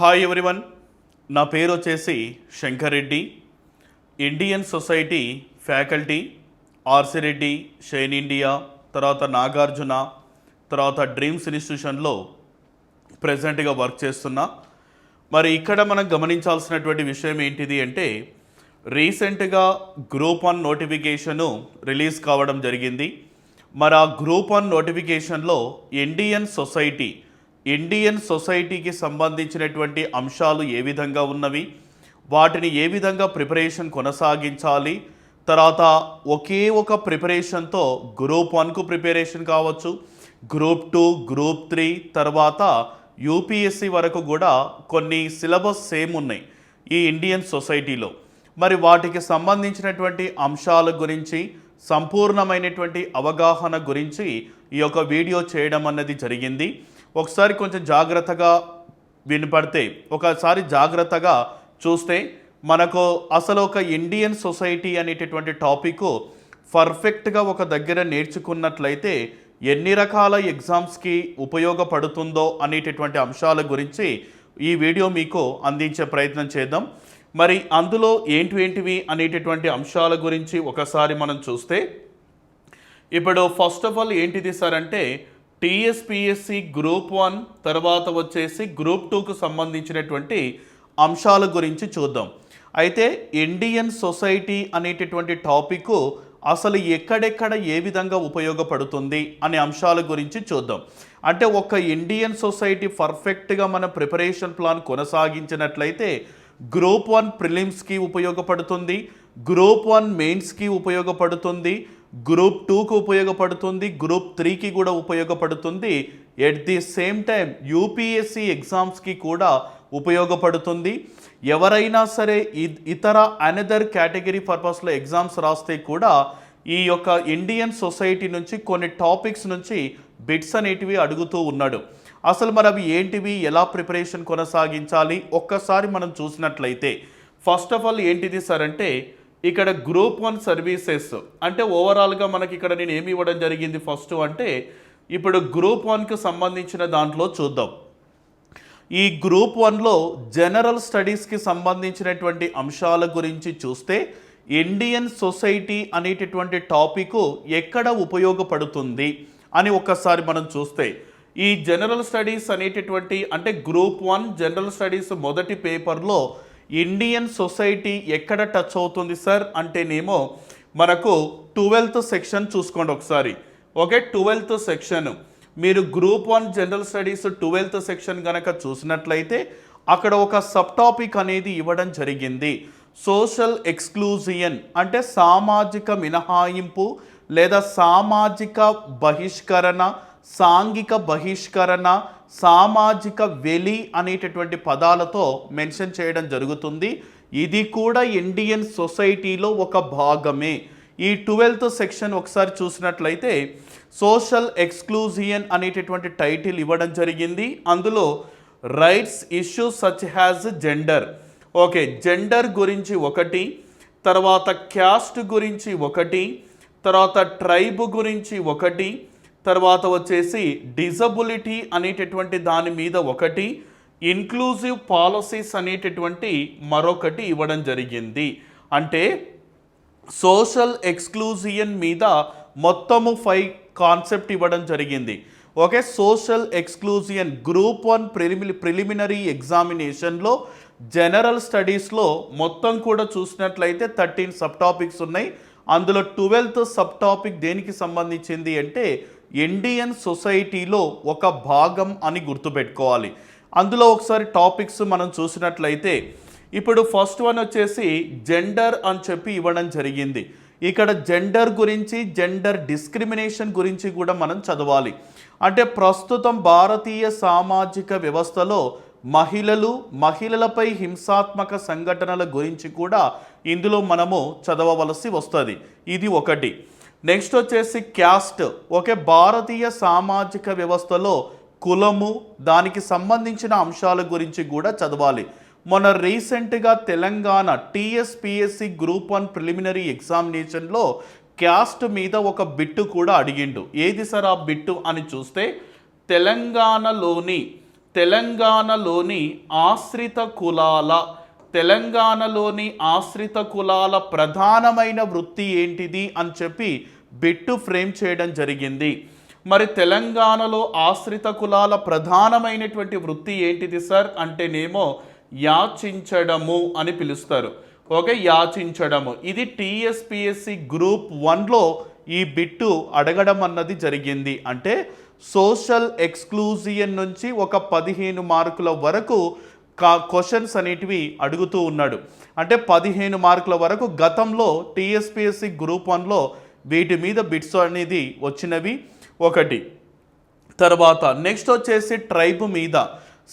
Hi everyone, నా పేరు వచ్చేసి Shankar Reddy. Indian society faculty, RC Reddy, shine India, తర్వాత నాగార్జున, తర్వాత డ్రీమ్స్ ఇన్స్టిట్యూషన్లో ప్రజెంట్గా వర్క్ చేస్తున్నా. మరి ఇక్కడ మనం గమనించాల్సినటువంటి విషయం ఏంటిది అంటే, రీసెంట్గా గ్రూప్ 1 నోటిఫికేషను రిలీజ్ కావడం జరిగింది. మరి ఆ గ్రూప్ 1 నోటిఫికేషన్లో ఇండియన్ సొసైటీకి సంబంధించినటువంటి అంశాలు ఏ విధంగా ఉన్నవి, వాటిని ఏ విధంగా ప్రిపరేషన్ కొనసాగించాలి, తర్వాత ఒకే ఒక ప్రిపరేషన్తో గ్రూప్ 1కు ప్రిపరేషన్ కావచ్చు, గ్రూప్ 2, గ్రూప్ 3, తర్వాత యూపీఎస్సి వరకు కూడా కొన్ని సిలబస్ సేమ్ ఉన్నాయి ఈ ఇండియన్ సొసైటీలో. మరి వాటికి సంబంధించినటువంటి అంశాల గురించి సంపూర్ణమైనటువంటి అవగాహన గురించి ఈ యొక్క వీడియో చేయడం అన్నది జరిగింది. ఒకసారి కొంచెం జాగ్రత్తగా వినపడితే, ఒకసారి జాగ్రత్తగా చూస్తే మనకు అసలు ఒక ఇండియన్ సొసైటీ అనేటటువంటి టాపిక్ పర్ఫెక్ట్గా ఒక దగ్గర నేర్చుకున్నట్లయితే ఎన్ని రకాల ఎగ్జామ్స్కి ఉపయోగపడుతుందో అనేటటువంటి అంశాల గురించి ఈ వీడియో మీకు అందించే ప్రయత్నం చేద్దాం. మరి అందులో ఏంటివి అనేటటువంటి అంశాల గురించి ఒకసారి మనం చూస్తే, ఇప్పుడు ఫస్ట్ ఆఫ్ ఆల్ ఏంటిది సార్ అంటే, టీఎస్పీఎస్సి గ్రూప్ 1 తర్వాత వచ్చేసి గ్రూప్ 2కు సంబంధించినటువంటి అంశాల గురించి చూద్దాం. అయితే ఇండియన్ సొసైటీ అనేటటువంటి టాపిక్ అసలు ఎక్కడెక్కడ ఏ విధంగా ఉపయోగపడుతుంది అనే అంశాల గురించి చూద్దాం. అంటే ఒక ఇండియన్ సొసైటీ పర్ఫెక్ట్గా మన ప్రిపరేషన్ ప్లాన్ కొనసాగించినట్లయితే గ్రూప్ 1 ప్రిలిమ్స్కి ఉపయోగపడుతుంది, గ్రూప్ 1 మెయిన్స్కి ఉపయోగపడుతుంది, గ్రూప్ 2కు ఉపయోగపడుతుంది, గ్రూప్ 3కి కూడా ఉపయోగపడుతుంది. At the same time UPSC ఎగ్జామ్స్కి కూడా ఉపయోగపడుతుంది. ఎవరైనా సరే ఇతర అనదర్ కేటగిరీ పర్పస్లో ఎగ్జామ్స్ రాస్తే కూడా ఈ యొక్క ఇండియన్ సొసైటీ నుంచి కొన్ని టాపిక్స్ నుంచి బిట్స్ అనేటివి అడుగుతూ ఉన్నాడు. అసలు మరి అవి ఏంటివి, ఎలా ప్రిపరేషన్ కొనసాగించాలి ఒక్కసారి మనం చూసినట్లయితే, ఫస్ట్ ఆఫ్ ఆల్ ఏంటిది సార్ అంటే, ఇక్కడ గ్రూప్ 1 సర్వీసెస్ అంటే ఓవరాల్గా మనకి ఇక్కడ నేను ఏమి ఇవ్వడం జరిగింది ఫస్ట్ అంటే, ఇప్పుడు గ్రూప్ 1కు సంబంధించిన దాంట్లో చూద్దాం. ఈ గ్రూప్ 1లో జనరల్ స్టడీస్కి సంబంధించినటువంటి అంశాల గురించి చూస్తే ఇండియన్ సొసైటీ అనేటటువంటి టాపిక్ ఎక్కడ ఉపయోగపడుతుంది అని ఒక్కసారి మనం చూస్తే, ఈ జనరల్ స్టడీస్ అనేటటువంటి అంటే గ్రూప్ 1 జనరల్ స్టడీస్ మొదటి పేపర్లో ఇండియన్ సొసైటీ ఎక్కడ టచ్ అవుతుంది సార్ అంటేనేమో మనకు 12th సెక్షన్ చూసుకోండి ఒకసారి. ఓకే, 12th సెక్షన్ మీరు group 1 general studies 12th section కనుక చూసినట్లయితే అక్కడ ఒక సబ్ టాపిక్ అనేది ఇవ్వడం జరిగింది. సోషల్ ఎక్స్క్లూజియన్ అంటే సామాజిక మినహాయింపు లేదా సామాజిక బహిష్కరణ, సాంఘిక బహిష్కరణ, సామాజిక వెలి అనేటటువంటి పదాలతో మెన్షన్ చేయడం జరుగుతుంది. ఇది కూడా ఇండియన్ సొసైటీలో ఒక భాగమే. ఈ 12th సెక్షన్ ఒకసారి చూసినట్లయితే సోషల్ ఎక్స్క్లూజియన్ అనేటటువంటి టైటిల్ ఇవ్వడం జరిగింది. అందులో rights issues such has gender, okay gender గురించి ఒకటి, తర్వాత క్యాస్ట్ గురించి ఒకటి, తర్వాత ట్రైబ్ గురించి ఒకటి, తర్వాత వచ్చేసి డిజబిలిటీ అనేటటువంటి దాని మీద ఒకటి, ఇన్క్లూజివ్ పాలసీస్ అనేటటువంటి మరొకటి ఇవ్వడం జరిగింది. అంటే సోషల్ ఎక్స్క్లూజియన్ మీద మొత్తము 5 కాన్సెప్ట్ ఇవ్వడం జరిగింది. ఓకే, సోషల్ ఎక్స్క్లూజియన్ గ్రూప్ 1 ప్రిలిమినరీ ఎగ్జామినేషన్లో జనరల్ స్టడీస్లో మొత్తం కూడా చూసినట్లయితే 13 సబ్ టాపిక్స్ ఉన్నాయి. అందులో 12th సబ్ టాపిక్ దేనికి సంబంధించింది అంటే ఇండియన్ సొసైటీలో ఒక భాగం అని గుర్తుపెట్టుకోవాలి. అందులో ఒకసారి టాపిక్స్ మనం చూసినట్లయితే, ఇప్పుడు ఫస్ట్ వన్ వచ్చేసి జెండర్ అని చెప్పి ఇవ్వడం జరిగింది. ఇక్కడ జెండర్ గురించి, జెండర్ డిస్క్రిమినేషన్ గురించి కూడా మనం చదవాలి. అంటే ప్రస్తుతం భారతీయ సామాజిక వ్యవస్థలో మహిళలపై హింసాత్మక సంఘటనల గురించి కూడా ఇందులో మనము చదవవలసి వస్తుంది. ఇది ఒకటి. నెక్స్ట్ వచ్చేసి క్యాస్ట్, ఓకే భారతీయ సామాజిక వ్యవస్థలో కులము, దానికి సంబంధించిన అంశాల గురించి కూడా చదవాలి. మొన్న రీసెంట్గా తెలంగాణ టీఎస్పీఎస్సి గ్రూప్ 1 ప్రిలిమినరీ ఎగ్జామినేషన్లో క్యాస్ట్ మీద ఒక బిట్టు కూడా అడిగిండు. ఏది సార్ ఆ బిట్టు అని చూస్తే, తెలంగాణలోని తెలంగాణలోని ఆశ్రిత కులాల తెలంగాణలోని ఆశ్రిత కులాల ప్రధానమైన వృత్తి ఏంటిది అని చెప్పి బిట్టు ఫ్రేమ్ చేయడం జరిగింది. మరి తెలంగాణలో ఆశ్రిత కులాల ప్రధానమైనటువంటి వృత్తి ఏంటిది సార్ అంటేనేమో యాచించడము అని పిలుస్తారు. ఓకే, యాచించడము. ఇది టీఎస్పిఎస్సి గ్రూప్ 1లో ఈ బిట్టు అడగడం అన్నది జరిగింది. అంటే సోషల్ ఎక్స్క్లూజియన్ నుంచి ఒక 15 మార్కుల వరకు క్వశ్చన్స్ అనేటివి అడుగుతూ ఉన్నాడు. అంటే 15 మార్కుల వరకు గతంలో టీఎస్పిఎస్సి గ్రూప్ 1లో వీటి మీద బిట్స్ అనేది వచ్చినవి ఒకటి. తర్వాత నెక్స్ట్ వచ్చేసి ట్రైబ్ మీద.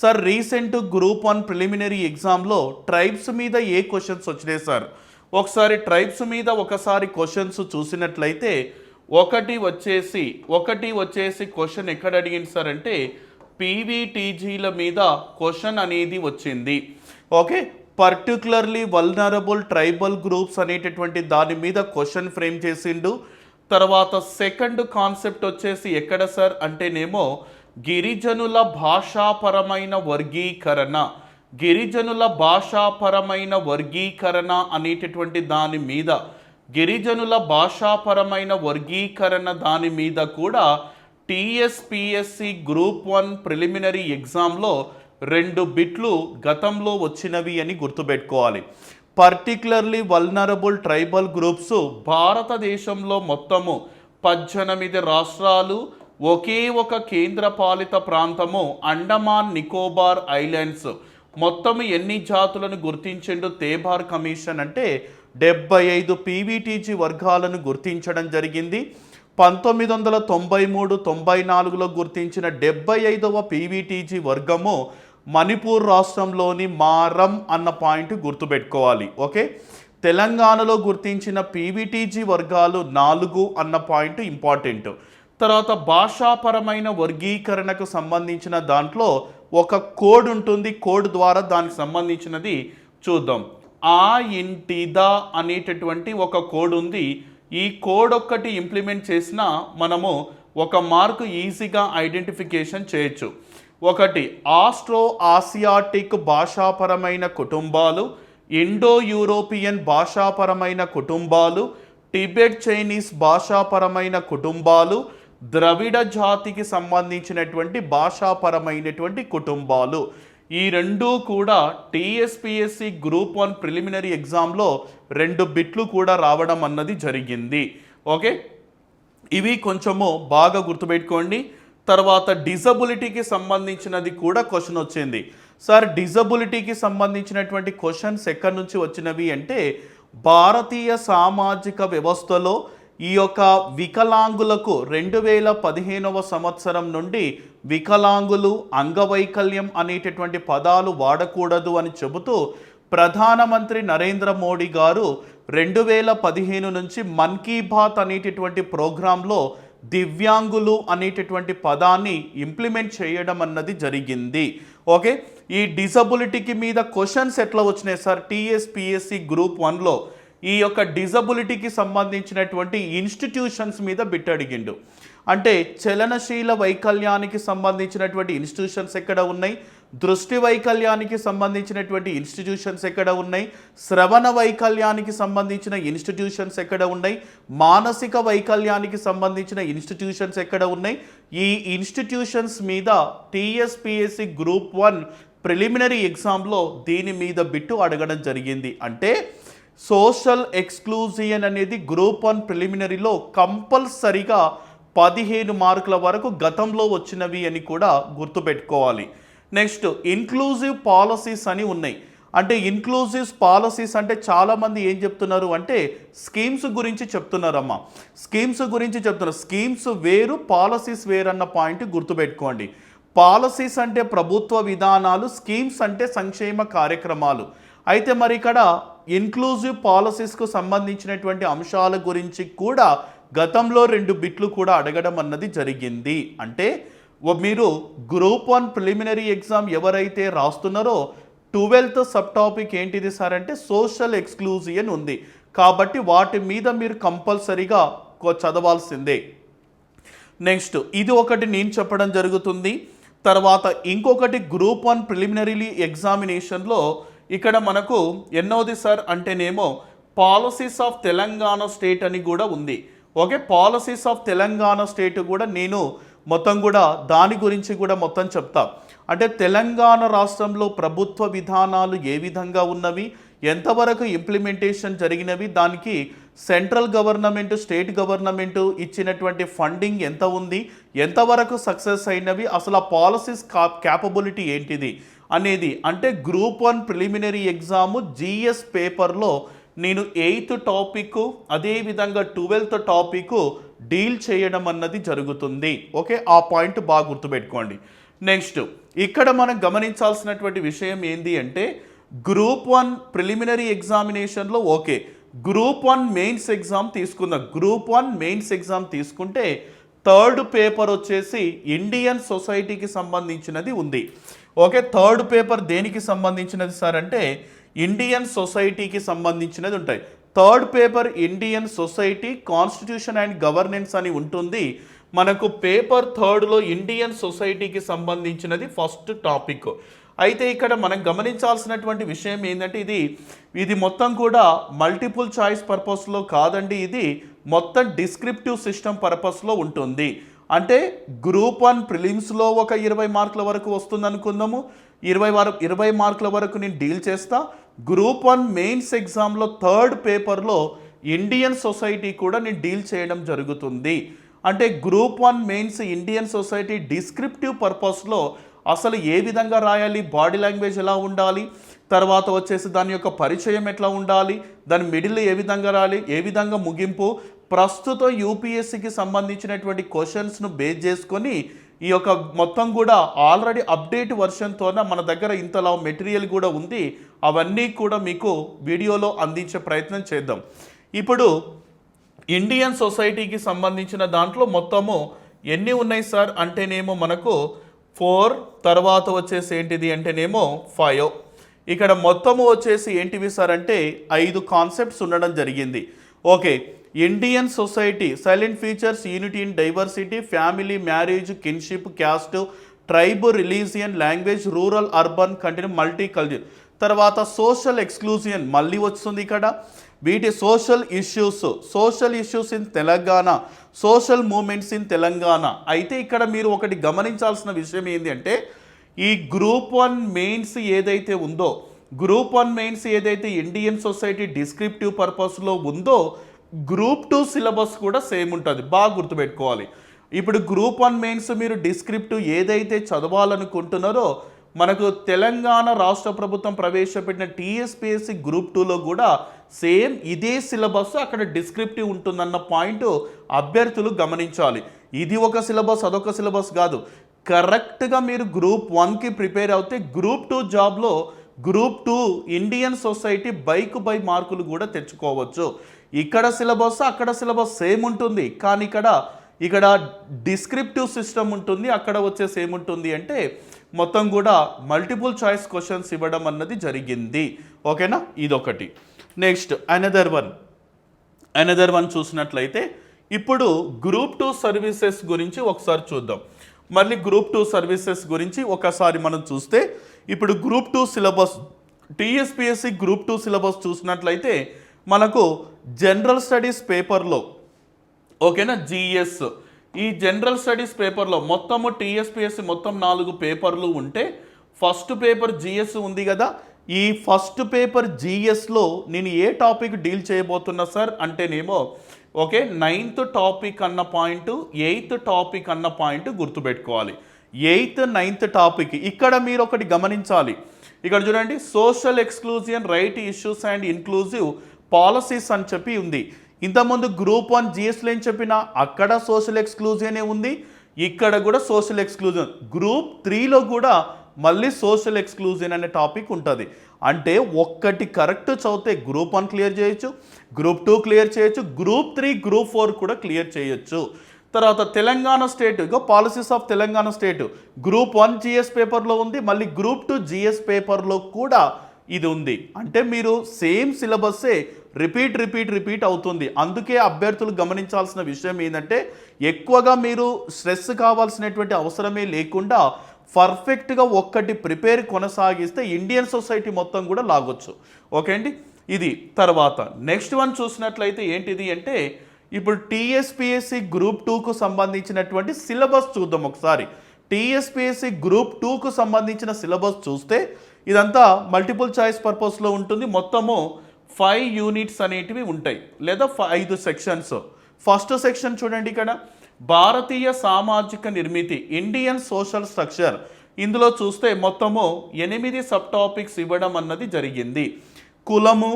సార్ రీసెంట్ గ్రూప్ 1 ప్రిలిమినరీ ఎగ్జామ్లో ట్రైబ్స్ మీద ఏ క్వశ్చన్స్ వచ్చినాయి సార్? ఒకసారి ట్రైబ్స్ మీద ఒకసారి క్వశ్చన్స్ చూసినట్లయితే ఒకటి వచ్చేసి క్వశ్చన్ ఎక్కడ అడిగింది సార్ అంటే పీవీటీజీల మీద క్వశ్చన్ అనేది వచ్చింది. Okay, particularly vulnerable tribal groups అనేటటువంటి దాని మీద క్వశ్చన్ ఫ్రేమ్ చేసిండు. తర్వాత సెకండ్ కాన్సెప్ట్ వచ్చేసి ఎక్కడ సార్ అంటేనేమో గిరిజనుల భాషాపరమైన వర్గీకరణ అనేటటువంటి దాని మీద దాని మీద కూడా టీఎస్పిఎస్సి గ్రూప్ 1 ప్రిలిమినరీ ఎగ్జామ్లో 2 బిట్లు గతంలో వచ్చినవి అని గుర్తుపెట్టుకోవాలి. పర్టికులర్లీ వల్నరబుల్ ట్రైబల్ గ్రూప్స్ భారతదేశంలో మొత్తము 18 రాష్ట్రాలు, ఒకే ఒక కేంద్రపాలిత ప్రాంతము అండమాన్ నికోబార్ ఐలాండ్స్. మొత్తం ఎన్ని జాతులను గుర్తించిండు తేబార్ కమిషన్ అంటే 75 పీవీటీజీ వర్గాలను గుర్తించడం జరిగింది. 1993-94లో గుర్తించిన 75వ పీవీటీజీ వర్గము మణిపూర్ రాష్ట్రంలోని మారం అన్న పాయింట్ గుర్తుపెట్టుకోవాలి. ఓకే, తెలంగాణలో గుర్తించిన పీవీటీజీ వర్గాలు 4 అన్న పాయింట్ ఇంపార్టెంట్. తర్వాత భాషాపరమైన వర్గీకరణకు సంబంధించిన దాంట్లో ఒక కోడ్ ఉంటుంది. కోడ్ ద్వారా దానికి సంబంధించినది చూద్దాం. ఆ ఇంటిదా అనేటటువంటి ఒక కోడ్ ఉంది. ఈ కోడ్ ఒక్కటి ఇంప్లిమెంట్ చేసినా మనము 1 మార్కు ఈజీగా ఐడెంటిఫికేషన్ చేయొచ్చు. ఒకటి ఆస్ట్రో ఆసియాటిక్ భాషాపరమైన కుటుంబాలు, ఇండో యూరోపియన్ భాషాపరమైన కుటుంబాలు, టిబెట్ చైనీస్ భాషాపరమైన కుటుంబాలు, ద్రవిడ జాతికి సంబంధించినటువంటి భాషాపరమైనటువంటి కుటుంబాలు. ఈ 2 కూడా టీఎస్పిఎస్సి గ్రూప్ 1 ప్రిలిమినరీ ఎగ్జామ్లో 2 బిట్లు కూడా రావడం అన్నది జరిగింది. ఓకే, ఇవి కొంచెము బాగా గుర్తుపెట్టుకోండి. తర్వాత డిజబిలిటీకి సంబంధించినది కూడా క్వశ్చన్ వచ్చింది. సార్ డిజబిలిటీకి సంబంధించినటువంటి క్వశ్చన్స్ ఎక్కడి నుంచి వచ్చినవి అంటే భారతీయ సామాజిక వ్యవస్థలో ఈ యొక్క వికలాంగులకు 2015వ సంవత్సరం నుండి వికలాంగులు, అంగవైకల్యం అనేటటువంటి పదాలు వాడకూడదు అని చెబుతూ ప్రధానమంత్రి నరేంద్ర మోడీ గారు 2015 నుంచి మన్ కీ బాత్ అనేటటువంటి ప్రోగ్రాంలో దివ్యాంగులు అనేటటువంటి పదాన్ని ఇంప్లిమెంట్ చేయడం అన్నది జరిగింది. ఓకే, ఈ డిజబిలిటీకి మీద క్వశ్చన్స్ ఎట్లా వచ్చినాయి సార్ టీఎస్పిఎస్సి గ్రూప్ 1లో? ఈ యొక్క డిజబిలిటీకి సంబంధించినటువంటి ఇన్స్టిట్యూషన్స్ మీద బిట్ అడిగిండు. అంటే చలనశీల వైకల్యానికి సంబంధించినటువంటి ఇన్స్టిట్యూషన్స్ ఎక్కడ ఉన్నాయి, దృష్టి వైకల్యానికి సంబంధించినటువంటి ఇన్స్టిట్యూషన్స్ ఎక్కడ ఉన్నాయి, శ్రవణ వైకల్యానికి సంబంధించిన ఇన్స్టిట్యూషన్స్ ఎక్కడ ఉన్నాయి, మానసిక వైకల్యానికి సంబంధించిన ఇన్స్టిట్యూషన్స్ ఎక్కడ ఉన్నాయి. ఈ ఇన్స్టిట్యూషన్స్ మీద టీఎస్పిఎస్సి గ్రూప్ 1 ప్రిలిమినరీ ఎగ్జామ్లో దీని మీద బిట్టు అడగడం జరిగింది. అంటే సోషల్ ఎక్స్క్లూజియన్ అనేది గ్రూప్ 1 ప్రిలిమినరీలో కంపల్సరిగా 15 మార్కుల వరకు గతంలో వచ్చినవి అని కూడా గుర్తుపెట్టుకోవాలి. నెక్స్ట్ ఇన్క్లూజివ్ పాలసీస్ అని ఉన్నాయి. అంటే ఇన్క్లూజివ్ పాలసీస్ అంటే చాలామంది ఏం చెప్తున్నారు అంటే స్కీమ్స్ గురించి చెప్తున్నారమ్మా. స్కీమ్స్ వేరు, పాలసీస్ వేరు అన్న పాయింట్ గుర్తుపెట్టుకోండి. పాలసీస్ అంటే ప్రభుత్వ విధానాలు, స్కీమ్స్ అంటే సంక్షేమ కార్యక్రమాలు. అయితే మరి ఇక్కడ ఇన్క్లూజివ్ పాలసీస్కు సంబంధించినటువంటి అంశాల గురించి కూడా గతంలో 2 బిట్లు కూడా అడగడం అన్నది జరిగింది. అంటే మీరు గ్రూప్ 1 ప్రిలిమినరీ ఎగ్జామ్ ఎవరైతే రాస్తున్నారో 12th సబ్ టాపిక్ ఏంటిది సార్ అంటే సోషల్ ఎక్స్క్లూజియన్ ఉంది. కాబట్టి వాటి మీద మీరు కంపల్సరీగా చదవాల్సిందే. నెక్స్ట్ ఇది ఒకటి నేను చెప్పడం జరుగుతుంది. తర్వాత ఇంకొకటి గ్రూప్ 1 ప్రిలిమినరీ ఎగ్జామినేషన్లో ఇక్కడ మనకు ఎన్నోది సార్ అంటేనేమో పాలసీస్ ఆఫ్ తెలంగాణ స్టేట్ అని కూడా ఉంది. Okay, policies of Telangana state కూడా నేను మొత్తం కూడా దాని గురించి కూడా మొత్తం చెప్తా. అంటే తెలంగాణ రాష్ట్రంలో ప్రభుత్వ విధానాలు ఏ విధంగా ఉన్నవి, ఎంతవరకు ఇంప్లిమెంటేషన్ జరిగినవి, దానికి సెంట్రల్ గవర్నమెంట్ స్టేట్ గవర్నమెంట్ ఇచ్చినటువంటి ఫండింగ్ ఎంత ఉంది, ఎంతవరకు సక్సెస్ అయినవి, అసలు ఆ పాలసీస్ క్యాపబిలిటీ ఏంటిది అనేది. అంటే గ్రూప్ 1 ప్రిలిమినరీ ఎగ్జామ్ జిఎస్ పేపర్లో నేను 8th టాపిక్ అదేవిధంగా 12th టాపిక్ డీల్ చేయడం అన్నది జరుగుతుంది. ఓకే, ఆ పాయింట్ బాగా గుర్తుపెట్టుకోండి. నెక్స్ట్ ఇక్కడ మనం గమనించాల్సినటువంటి విషయం ఏంటి అంటే గ్రూప్ 1 ప్రిలిమినరీ ఎగ్జామినేషన్లో ఓకే, గ్రూప్ 1 మెయిన్స్ ఎగ్జామ్ తీసుకుందాం. గ్రూప్ 1 మెయిన్స్ ఎగ్జామ్ తీసుకుంటే థర్డ్ పేపర్ వచ్చేసి ఇండియన్ సొసైటీకి సంబంధించినది ఉంది. ఓకే, థర్డ్ పేపర్ దేనికి సంబంధించినది సార్ అంటే ఇండియన్ సొసైటీకి సంబంధించినది ఉంటాయి. Third paper Indian society constitution and governance అని ఉంటుంది. మనకు పేపర్ థర్డ్లో ఇండియన్ సొసైటీకి సంబంధించినది ఫస్ట్ టాపిక్. అయితే ఇక్కడ మనం గమనించాల్సినటువంటి విషయం ఏంటంటే ఇది మొత్తం కూడా మల్టిపుల్ చాయిస్ పర్పస్లో కాదండి, ఇది మొత్తం డిస్క్రిప్టివ్ సిస్టమ్ పర్పస్లో ఉంటుంది. అంటే గ్రూప్ 1 ప్రిలిమ్స్లో ఒక 20 మార్కుల వరకు వస్తుంది అనుకుందాము, 20 మార్కుల వరకు నేను డీల్ చేస్తా. గ్రూప్ 1 మెయిన్స్ ఎగ్జామ్లో థర్డ్ పేపర్లో ఇండియన్ సొసైటీ కూడా నేను డీల్ చేయడం జరుగుతుంది. అంటే group 1 mains Indian society descriptive పర్పస్లో అసలు ఏ విధంగా రాయాలి, బాడీ లాంగ్వేజ్ ఎలా ఉండాలి, తర్వాత వచ్చేసి దాని యొక్క పరిచయం ఎట్లా ఉండాలి, దాని మిడిల్ ఏ విధంగా రాయాలి, ఏ విధంగా ముగింపు, ప్రస్తుతం యూపీఎస్సికి సంబంధించినటువంటి క్వశ్చన్స్ను బేస్ చేసుకొని ఈ యొక్క మొత్తం కూడా ఆల్రెడీ అప్డేట్ వర్షన్తోన మన దగ్గర ఇంతలా మెటీరియల్ కూడా ఉంది. అవన్నీ కూడా మీకు వీడియోలో అందించే ప్రయత్నం చేద్దాం. ఇప్పుడు ఇండియన్ సొసైటీకి సంబంధించిన దాంట్లో మొత్తము ఎన్ని ఉన్నాయి సార్ అంటేనేమో మనకు 4, తర్వాత వచ్చేసి ఏంటిది అంటేనేమో 5. ఇక్కడ మొత్తము వచ్చేసి ఏంటివి సార్ అంటే 5 కాన్సెప్ట్స్ ఉండడం జరిగింది. Okay, Indian society, silent features, unity in diversity, family, marriage, kinship, caste, tribe, religion, language, rural, urban, continue, multi culture. తర్వాత సోషల్ ఎక్స్క్లూజన్ మళ్ళీ వస్తుంది ఇక్కడ. వీటి social issues in Telangana, social moments in Telangana. అయితే ఇక్కడ మీరు ఒకటి గమనించాల్సిన విషయం ఏంటి అంటే ఈ గ్రూప్ 1 మెయిన్స్ ఏదైతే ఉందో, గ్రూప్ 1 మెయిన్స్ ఏదైతే ఇండియన్ సొసైటీ డిస్క్రిప్టివ్ పర్పస్లో ఉందో గ్రూప్ 2 సిలబస్ కూడా సేమ్ ఉంటుంది. బాగా గుర్తుపెట్టుకోవాలి. ఇప్పుడు గ్రూప్ 1 మెయిన్స్ మీరు డిస్క్రిప్టివ్ ఏదైతే చదవాలనుకుంటున్నారో మనకు తెలంగాణ రాష్ట్ర ప్రభుత్వం ప్రవేశపెట్టిన టీఎస్పీఎస్సీ గ్రూప్ 2లో కూడా సేమ్ ఇదే సిలబస్ అక్కడ డిస్క్రిప్టివ్ ఉంటుందన్న పాయింట్ అభ్యర్థులు గమనించాలి. ఇది ఒక సిలబస్ అదొక సిలబస్ కాదు. కరెక్ట్గా మీరు గ్రూప్ 1కి ప్రిపేర్ అవుతే గ్రూప్ 2 జాబ్లో గ్రూప్ 2 ఇండియన్ సొసైటీ బై మార్కులు కూడా తెచ్చుకోవచ్చు. ఇక్కడ సిలబస్ అక్కడ సిలబస్ సేమ్ ఉంటుంది, కానీ ఇక్కడ డిస్క్రిప్టివ్ సిస్టమ్ ఉంటుంది. అక్కడ వచ్చేసి ఏముంటుంది అంటే మొత్తం కూడా మల్టిపుల్ చాయిస్ క్వశ్చన్స్ ఇవ్వడం అన్నది జరిగింది. ఓకేనా, ఇదొకటి. నెక్స్ట్ అనదర్ వన్ చూసినట్లయితే ఇప్పుడు గ్రూప్ 2 సర్వీసెస్ గురించి ఒకసారి చూద్దాం. మళ్ళీ గ్రూప్ 2 సర్వీసెస్ గురించి ఒకసారి మనం చూస్తే ఇప్పుడు group 2 syllabus, TSPSC group 2 syllabus చూసినట్లయితే మనకు జనరల్ స్టడీస్ పేపర్లో, ఓకేనా, జిఎస్, ఈ జనరల్ స్టడీస్ పేపర్లో మొత్తము టీఎస్పీఎస్సీ మొత్తం 4 పేపర్లు ఉంటే ఫస్ట్ పేపర్ జిఎస్ ఉంది కదా. ఈ ఫస్ట్ పేపర్ జిఎస్లో నేను ఏ టాపిక్ డీల్ చేయబోతున్నా సార్ అంటేనేమో ఓకే 9th టాపిక్ అన్న పాయింట్, 8th టాపిక్ అన్న పాయింట్ గుర్తుపెట్టుకోవాలి. 8th 9th టాపిక్ ఇక్కడ మీరు ఒకటి గమనించాలి. ఇక్కడ చూడండి, social exclusion, right issues and inclusive policies అని చెప్పి ఉంది. ఇంతకుముందు గ్రూప్ 1 జిఎస్లో ఏం చెప్పినా అక్కడ సోషల్ ఎక్స్క్లూజనే ఉంది, ఇక్కడ కూడా సోషల్ ఎక్స్క్లూజన్. గ్రూప్ 3లో కూడా మళ్ళీ సోషల్ ఎక్స్క్లూజన్ అనే టాపిక్ ఉంటుంది. అంటే ఒక్కటి కరెక్ట్ చదివితే గ్రూప్ 1 క్లియర్ చేయొచ్చు, గ్రూప్ 2 క్లియర్ చేయొచ్చు, గ్రూప్ 3 గ్రూప్ 4 కూడా క్లియర్ చేయొచ్చు. తర్వాత Telangana state, policies of Telangana state group 1 GS పేపర్లో ఉంది, మళ్ళీ గ్రూప్ 2 జిఎస్ పేపర్లో కూడా ఇది ఉంది. అంటే మీరు సేమ్ సిలబస్సే రిపీట్ అవుతుంది. అందుకే అభ్యర్థులు గమనించాల్సిన విషయం ఏంటంటే ఎక్కువగా మీరు స్ట్రెస్ కావాల్సినటువంటి అవసరమే లేకుండా పర్ఫెక్ట్గా ఒక్కటి ప్రిపేర్ కొనసాగిస్తే ఇండియన్ సొసైటీ మొత్తం కూడా లాగొచ్చు. ఓకే అండి, ఇది. తర్వాత నెక్స్ట్ వన్ చూసినట్లయితే ఏంటిది అంటే ఇప్పుడు టీఎస్పిఎస్సి గ్రూప్ 2కు సంబంధించినటువంటి సిలబస్ చూద్దాం ఒకసారి. టీఎస్పిఎస్సి గ్రూప్ 2కు సంబంధించిన సిలబస్ చూస్తే ఇదంతా మల్టిపుల్ చాయిస్ పర్పస్లో ఉంటుంది. మొత్తము 5 యూనిట్స్ అనేటివి ఉంటాయి, లేదా 5 సెక్షన్స్. ఫస్ట్ సెక్షన్ చూడండి, ఇక్కడ భారతీయ సామాజిక నిర్మితి, ఇండియన్ సోషల్ స్ట్రక్చర్. ఇందులో చూస్తే మొత్తము 8 సబ్ టాపిక్స్ ఇవ్వడం అన్నది జరిగింది. కులము,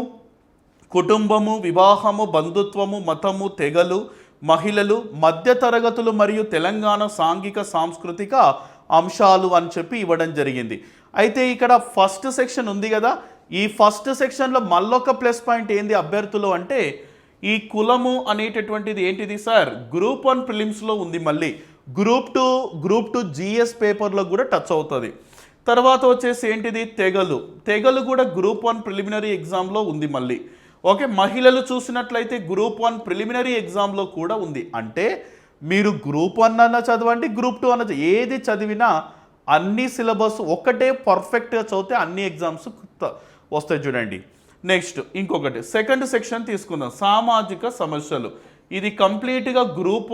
కుటుంబము, వివాహము, బంధుత్వము, మతము, తెగలు, మహిళలు, మధ్యతరగతులు మరియు తెలంగాణ సాంఘిక సాంస్కృతిక అంశాలు అని చెప్పి ఇవ్వడం జరిగింది. అయితే ఇక్కడ ఫస్ట్ సెక్షన్ ఉంది కదా, ఈ ఫస్ట్ సెక్షన్లో మళ్ళొక ప్లస్ పాయింట్ ఏంది అభ్యర్థులు అంటే ఈ కులము అనేటటువంటిది ఏంటిది సార్, గ్రూప్ 1 ప్రిలిమ్స్లో ఉంది. మళ్ళీ గ్రూప్ టూ జిఎస్ పేపర్లో కూడా టచ్ అవుతుంది. తర్వాత వచ్చేసి ఏంటిది, తెగలు కూడా గ్రూప్ 1 ప్రిలిమినరీ ఎగ్జామ్లో ఉంది మళ్ళీ. ఓకే, మహిళలు చూసినట్లయితే గ్రూప్ 1 ప్రిలిమినరీ ఎగ్జామ్లో కూడా ఉంది. అంటే మీరు గ్రూప్ 1 అన్న చదవండి, గ్రూప్ 2 అన్న ఏది చదివినా అన్ని సిలబస్ ఒక్కటే పర్ఫెక్ట్గా చదివితే అన్ని ఎగ్జామ్స్ వస్తాయి చూడండి. నెక్స్ట్ ఇంకొకటి సెకండ్ సెక్షన్ తీసుకుందాం, సామాజిక సమస్యలు. ఇది కంప్లీట్గా గ్రూప్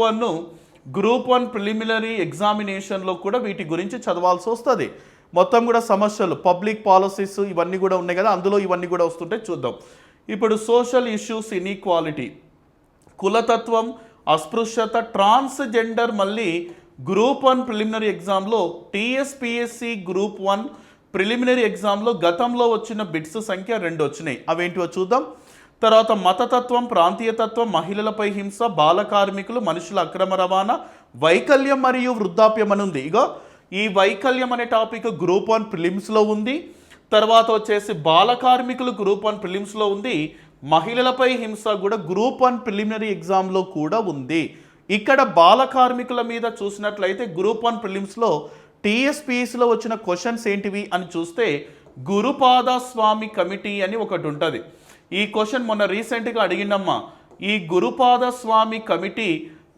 1 ప్రిలిమినరీ ఎగ్జామినేషన్లో కూడా వీటి గురించి చదవాల్సి వస్తుంది. మొత్తం కూడా సమస్యలు, పబ్లిక్ పాలసీస్ ఇవన్నీ కూడా ఉన్నాయి కదా, అందులో ఇవన్నీ కూడా వస్తుంటాయి. చూద్దాం. ఇప్పుడు సోషల్ ఇష్యూస్, ఇన్ఈక్వాలిటీ, కులతత్వం, అస్పృశ్యత, ట్రాన్స్జెండర్ మళ్ళీ గ్రూప్ 1 ప్రిలిమినరీ ఎగ్జామ్లో, టీఎస్పిఎస్సి గ్రూప్ 1 ప్రిలిమినరీ ఎగ్జామ్లో గతంలో వచ్చిన బిట్స్ సంఖ్య 2 వచ్చినాయి. అవేంటివో చూద్దాం. తర్వాత మతతత్వం, ప్రాంతీయతత్వం, మహిళలపై హింస, బాల కార్మికులు, మనుషుల అక్రమ రవాణా, వైకల్యం మరియు వృద్ధాప్యం అని ఉంది. ఇగో ఈ వైకల్యం అనే టాపిక్ గ్రూప్ 1 ప్రిలిమ్స్లో ఉంది. తర్వాత వచ్చేసి బాల కార్మికులు గ్రూప్ 1 ప్రిలిమ్స్లో ఉంది. మహిళలపై హింస కూడా గ్రూప్ 1 ప్రిలిమినరీ ఎగ్జామ్లో కూడా ఉంది. ఇక్కడ బాల కార్మికుల మీద చూసినట్లయితే గ్రూప్ 1 ప్రిలిమ్స్లో టీఎస్పిఎస్సిలో వచ్చిన క్వశ్చన్స్ ఏంటివి అని చూస్తే గురుపాద స్వామి కమిటీ అని ఒకటి ఉంటుంది. ఈ క్వశ్చన్ మొన్న రీసెంట్గా అడిగిందమ్మా. ఈ గురుపాద స్వామి కమిటీ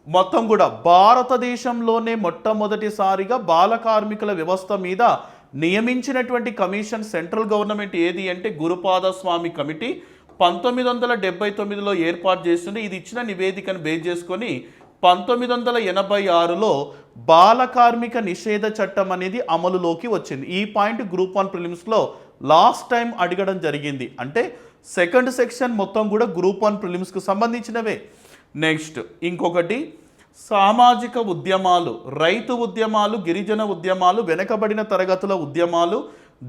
మొత్తం కూడా భారతదేశంలోనే మొట్టమొదటిసారిగా బాల కార్మికుల వ్యవస్థ మీద నియమించినటువంటి కమిషన్ సెంట్రల్ గవర్నమెంట్ ఏది అంటే గురుపాద స్వామి కమిటీ 1979లో ఏర్పాటు చేస్తుంది. ఇది ఇచ్చిన నివేదికను బేస్ చేసుకొని 1986లో బాల కార్మిక నిషేధ చట్టం అనేది అమలులోకి వచ్చింది. ఈ పాయింట్ గ్రూప్ 1 ప్రిలిమ్స్లో లాస్ట్ టైం అడగడం జరిగింది. అంటే సెకండ్ సెక్షన్ మొత్తం కూడా గ్రూప్ 1 ప్రిలిమ్స్కి సంబంధించినవే. నెక్స్ట్ ఇంకొకటి సామాజిక ఉద్యమాలు, రైతు ఉద్యమాలు, గిరిజన ఉద్యమాలు, వెనకబడిన తరగతుల ఉద్యమాలు,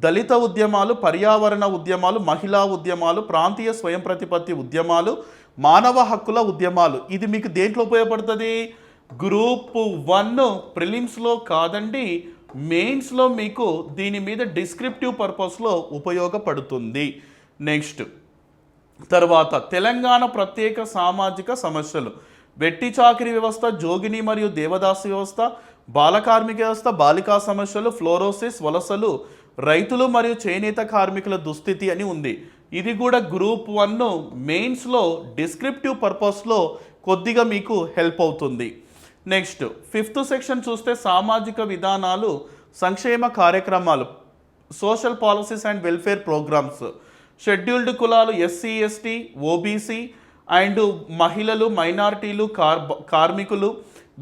దళిత ఉద్యమాలు, పర్యావరణ ఉద్యమాలు, మహిళా ఉద్యమాలు, ప్రాంతీయ స్వయం ప్రతిపత్తి ఉద్యమాలు, మానవ హక్కుల ఉద్యమాలు. ఇది మీకు దేంట్లో ఉపయోగపడుతుంది, గ్రూప్ 1 ప్రిలిమ్స్లో కాదండి, మెయిన్స్లో మీకు దీని మీద డిస్క్రిప్టివ్ పర్పస్లో ఉపయోగపడుతుంది. నెక్స్ట్ తర్వాత తెలంగాణ ప్రత్యేక సామాజిక సమస్యలు, వెట్టి చాకిరీ వ్యవస్థ, జోగిని మరియు దేవదాసి వ్యవస్థ, బాల కార్మిక వ్యవస్థ, బాలికా సమస్యలు, ఫ్లోరోసిస్, వలసలు, రైతులు మరియు చేనేత కార్మికుల దుస్థితి అని ఉంది. ఇది కూడా గ్రూప్ 1 మెయిన్స్లో డిస్క్రిప్టివ్ పర్పస్లో కొద్దిగా మీకు హెల్ప్ అవుతుంది. నెక్స్ట్ ఫిఫ్త్ సెక్షన్ చూస్తే సామాజిక విధానాలు, సంక్షేమ కార్యక్రమాలు, social policies and welfare programmes, scheduled కులాలు, ఎస్సీ ఎస్టీ, ఓబీసీ అండ్ మహిళలు, మైనారిటీలు, కార్మికులు,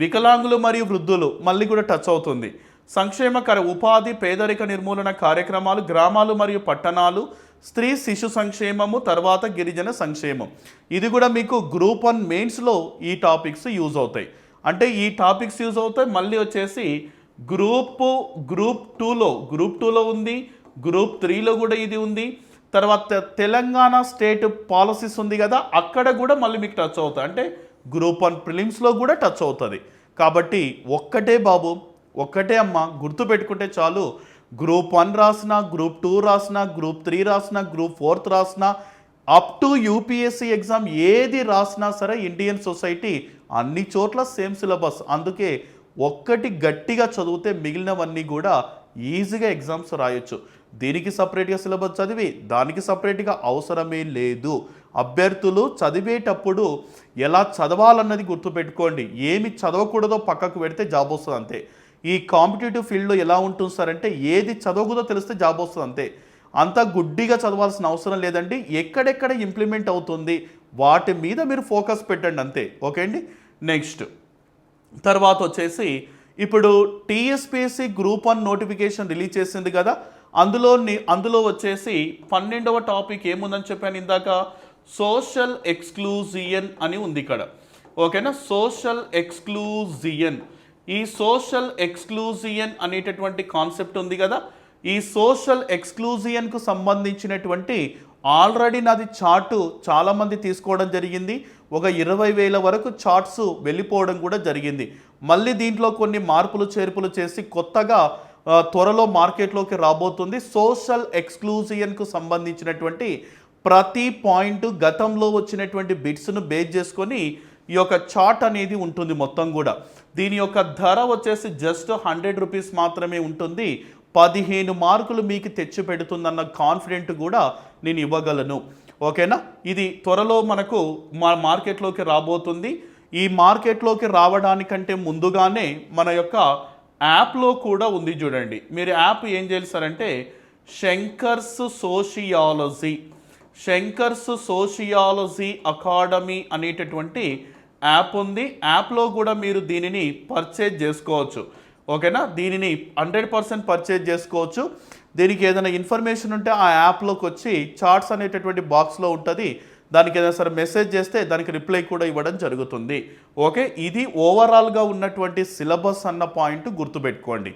వికలాంగులు మరియు వృద్ధులు మళ్ళీ కూడా టచ్ అవుతుంది. సంక్షేమ ఉపాధి, పేదరిక నిర్మూలన కార్యక్రమాలు, గ్రామాలు మరియు పట్టణాలు, స్త్రీ శిశు సంక్షేమము, తర్వాత గిరిజన సంక్షేమం. ఇది కూడా మీకు గ్రూప్ 1 మెయిన్స్లో ఈ టాపిక్స్ యూజ్ అవుతాయి. అంటే ఈ టాపిక్స్ యూజ్ అవుతాయి. మళ్ళీ వచ్చేసి గ్రూప్ 2లో ఉంది, గ్రూప్ 3లో కూడా ఇది ఉంది. తర్వాత తెలంగాణ స్టేట్ పాలసీస్ ఉంది కదా, అక్కడ కూడా మళ్ళీ మీకు టచ్ అవుతుంది. అంటే గ్రూప్ 1 ప్రిలిమ్స్లో కూడా టచ్ అవుతుంది. కాబట్టి ఒక్కటే బాబు, ఒక్కటే అమ్మ, గుర్తుపెట్టుకుంటే చాలు. గ్రూప్ 1 రాసిన, గ్రూప్ 2 రాసిన, గ్రూప్ 3 రాసిన, గ్రూప్ 4 రాసిన, అప్ టు యూపీఎస్సీ ఎగ్జామ్ ఏది రాసినా సరే ఇండియన్ సొసైటీ అన్ని చోట్ల సేమ్ సిలబస్. అందుకే ఒక్కటి గట్టిగా చదివితే మిగిలినవన్నీ కూడా ఈజీగా ఎగ్జామ్స్ రాయొచ్చు. దీనికి సపరేట్గా సిలబస్ చదివి దానికి సపరేట్గా అవసరమే లేదు. అభ్యర్థులు చదివేటప్పుడు ఎలా చదవాలన్నది గుర్తుపెట్టుకోండి. ఏమి చదవకూడదో పక్కకు పెడితే జాబ్ వస్తుంది అంతే. ఈ కాంపిటేటివ్ ఫీల్డ్లో ఎలా ఉంటుంది సార్ అంటే ఏది చదవకూడదో తెలిస్తే జాబ్ వస్తుంది అంతే. అంత గుడ్డిగా చదవాల్సిన అవసరం లేదండి. ఎక్కడెక్కడ ఇంప్లిమెంట్ అవుతుంది వాటి మీద మీరు ఫోకస్ పెట్టండి అంతే. ఓకే అండి. నెక్స్ట్ తర్వాత వచ్చేసి ఇప్పుడు టీఎస్పీఎస్సీ గ్రూప్ 1 నోటిఫికేషన్ రిలీజ్ చేసింది కదా, అందులో వచ్చేసి 12వ టాపిక్ ఏముందని చెప్పాను ఇందాక, సోషల్ ఎక్స్క్లూజియన్ అని ఉంది ఇక్కడ. ఓకేనా, సోషల్ ఎక్స్క్లూజియన్. ఈ సోషల్ ఎక్స్క్లూజియన్ అనేటటువంటి కాన్సెప్ట్ ఉంది కదా, ఈ సోషల్ ఎక్స్క్లూజియన్కు సంబంధించినటువంటి ఆల్రెడీ నాది చార్టు చాలామంది తీసుకోవడం జరిగింది. ఒక 20,000 వరకు చార్ట్స్ వెళ్ళిపోవడం కూడా జరిగింది. మళ్ళీ దీంట్లో కొన్ని మార్పులు చేర్పులు చేసి కొత్తగా త్వరలో మార్కెట్లోకి రాబోతుంది. సోషల్ ఎక్స్క్లూజియన్కు సంబంధించినటువంటి ప్రతి పాయింట్ గతంలో వచ్చినటువంటి బిట్స్ను బేస్ చేసుకొని ఈ యొక్క చార్ట్ అనేది ఉంటుంది మొత్తం కూడా. దీని యొక్క ధర వచ్చేసి జస్ట్ 100 రూపీస్ మాత్రమే ఉంటుంది. 15 మార్కులు మీకు తెచ్చి పెడుతుందన్న కాన్ఫిడెంట్ కూడా నేను ఇవ్వగలను. ఓకేనా, ఇది త్వరలో మనకు మార్కెట్లోకి రాబోతుంది. ఈ మార్కెట్లోకి రావడానికంటే ముందుగానే మన యొక్క యాప్లో కూడా ఉంది చూడండి. మీరు యాప్ ఏం చేస్తారంటే శంకర్స్ సోషియాలజీ అకాడమీ అనేటటువంటి యాప్ ఉంది. యాప్లో కూడా మీరు దీనిని పర్చేజ్ చేసుకోవచ్చు. ఓకేనా, దీనిని 100% పర్చేజ్ చేసుకోవచ్చు. దీనికి ఏదైనా ఇన్ఫర్మేషన్ ఉంటే ఆ యాప్లోకి వచ్చి చార్ట్స్ అనేటటువంటి బాక్స్లో ఉంటుంది. దానికి ఏదైనా సరే మెసేజ్ చేస్తే దానికి రిప్లై కూడా ఇవ్వడం జరుగుతుంది. ఓకే, ఇది ఓవరాల్గా ఉన్నటువంటి సిలబస్ అన్న పాయింట్ గుర్తుపెట్టుకోండి.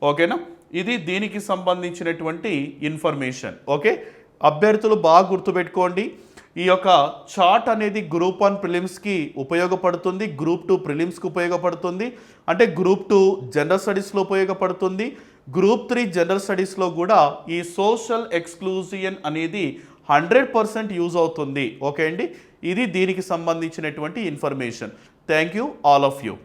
ఓకేనా, ఇది దీనికి సంబంధించినటువంటి ఇన్ఫర్మేషన్. ఓకే, అభ్యర్థులు బాగా గుర్తుపెట్టుకోండి. ఈ యొక్క చార్ట్ అనేది గ్రూప్ 1 ప్రిలిమ్స్కి ఉపయోగపడుతుంది, గ్రూప్ 2 ప్రిలిమ్స్కి ఉపయోగపడుతుంది, అంటే గ్రూప్ 2 జనరల్ స్టడీస్లో ఉపయోగపడుతుంది, గ్రూప్ 3 జనరల్ స్టడీస్లో కూడా ఈ సోషల్ ఎక్స్క్లూజియన్ అనేది 100% యూజ్ అవుతుంది. ఓకే అండి, ఇది దీనికి సంబంధించినటువంటి information. Thank you all of you.